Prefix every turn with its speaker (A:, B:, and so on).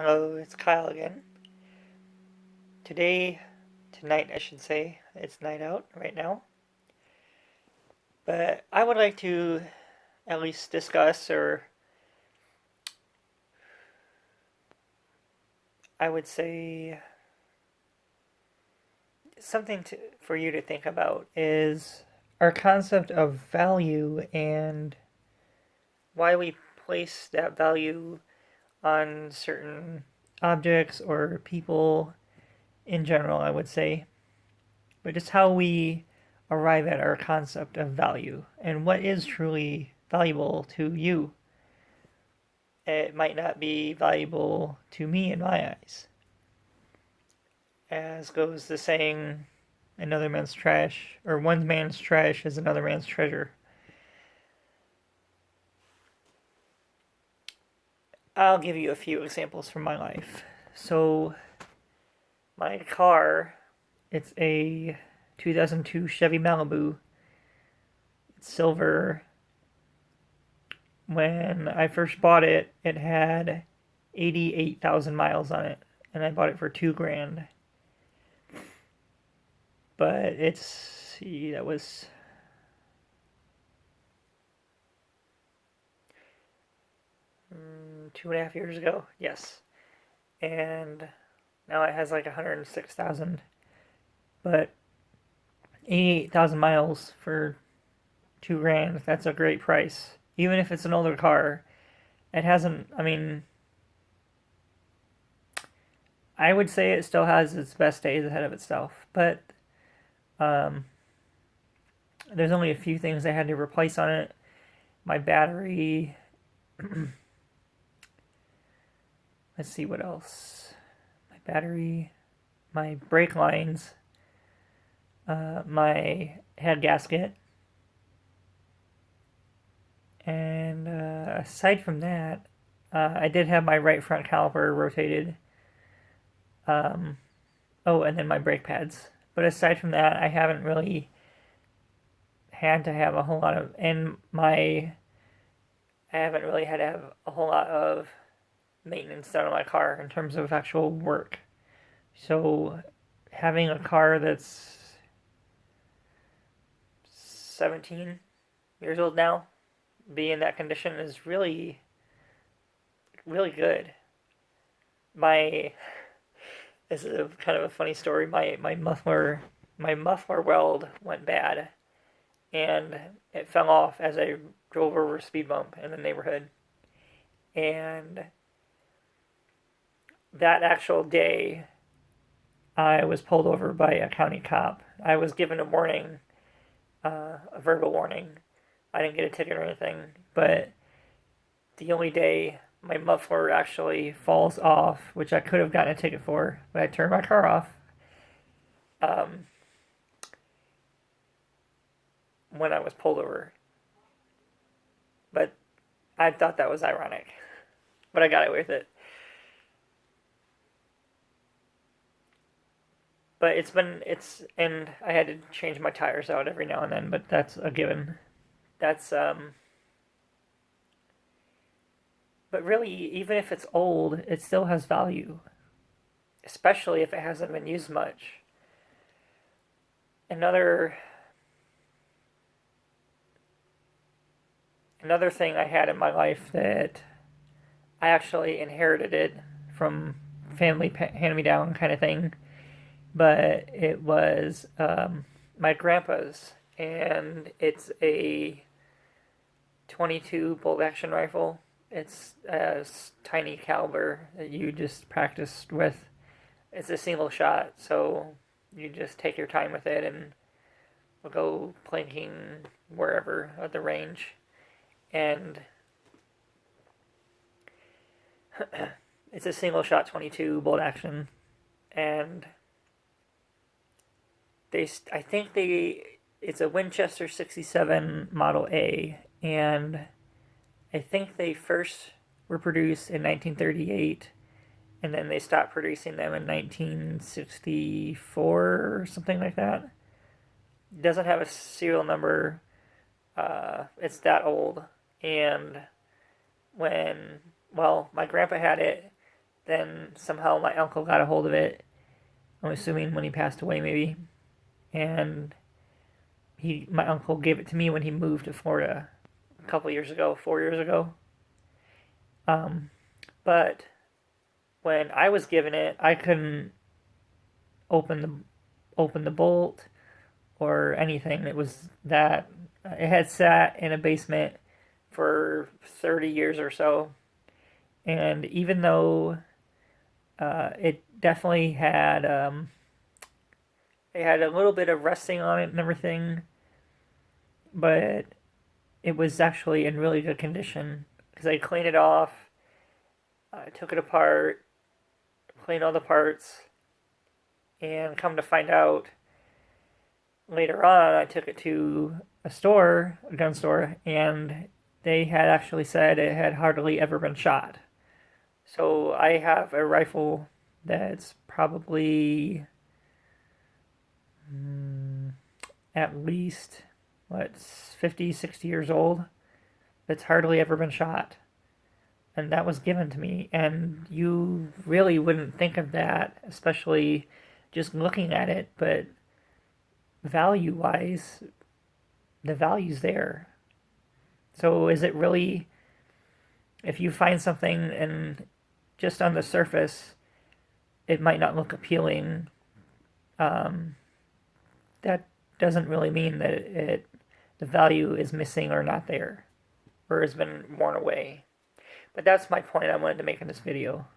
A: Hello, it's Kyle again. Tonight I should say, it's night out right now. But I would like to at least discuss, or I would say for you to think about is our concept of value and why we place that value on certain objects or people in general, I would say. But just how we arrive at our concept of value and what is truly valuable to you. It might not be valuable to me in my eyes. As goes the saying, another man's trash, or one man's trash is another man's treasure. I'll give you a few examples from my life. So, my car, it's a 2002 Chevy Malibu. It's silver. When I first bought it, it had 88,000 miles on it, and I bought it for $2,000. But that was 2.5 years ago. Yes, and now it has like 106,000. But 88,000 miles for $2,000, that's a great price. Even if it's an older car, it hasn't. I mean, I would say it still has its best days ahead of itself, but um, there's only a few things I had to replace on it. My battery. Let's see what else. My battery, my brake lines, my head gasket, and aside from that, I did have my right front caliper rotated. Um, oh, and then my brake pads. But aside from that, I haven't really had to have a whole lot of, and my I haven't really had to have a whole lot of maintenance done on my car in terms of actual work. So having a car that's 17 years old now, be in that condition is really, really good. My This is a kind of a funny story. My muffler weld went bad, and it fell off as I drove over a speed bump in the neighborhood. And that actual day, I was pulled over by a county cop. I was given a warning, a verbal warning. I didn't get a ticket or anything, but the only day my muffler actually falls off, which I could have gotten a ticket for, but I turned my car off um, when I was pulled over. But I thought that was ironic, but I got away with it. But and I had to change my tires out every now and then, but that's a given. That's But really, even if it's old, it still has value, especially if it hasn't been used much. Another another thing I had in my life that I actually inherited it from family hand me down kind of thing, but it was my grandpa's, and it's a 22 bolt action rifle. It's a tiny caliber that you just practiced with. It's a single shot, so you just take your time with it and we'll go planking wherever at the range. And it's a single shot 22 bolt action, and I think it's a Winchester 67 Model A, and I think they first were produced in 1938, and then they stopped producing them in 1964 or something like that. It doesn't have a serial number. It's that old, and when my grandpa had it, then somehow my uncle got a hold of it. I'm assuming when he passed away, maybe. And my uncle gave it to me when he moved to Florida a couple years ago, 4 years ago. But when I was given it, I couldn't open the bolt or anything. It had sat in a basement for 30 years or so, and even though it definitely had it had a little bit of rusting on it and everything, but it was actually in really good condition because I cleaned it off, I took it apart, cleaned all the parts, and come to find out later on, I took it to a gun store, and they had actually said it had hardly ever been shot. So I have a rifle that's probably at least, 50, 60 years old. That's hardly ever been shot. And that was given to me. And you really wouldn't think of that, especially just looking at it, but value wise, the value's there. So is it really, if you find something and just on the surface, it might not look appealing, that doesn't really mean that the value is missing or not there, or has been worn away. But that's my point I wanted to make in this video.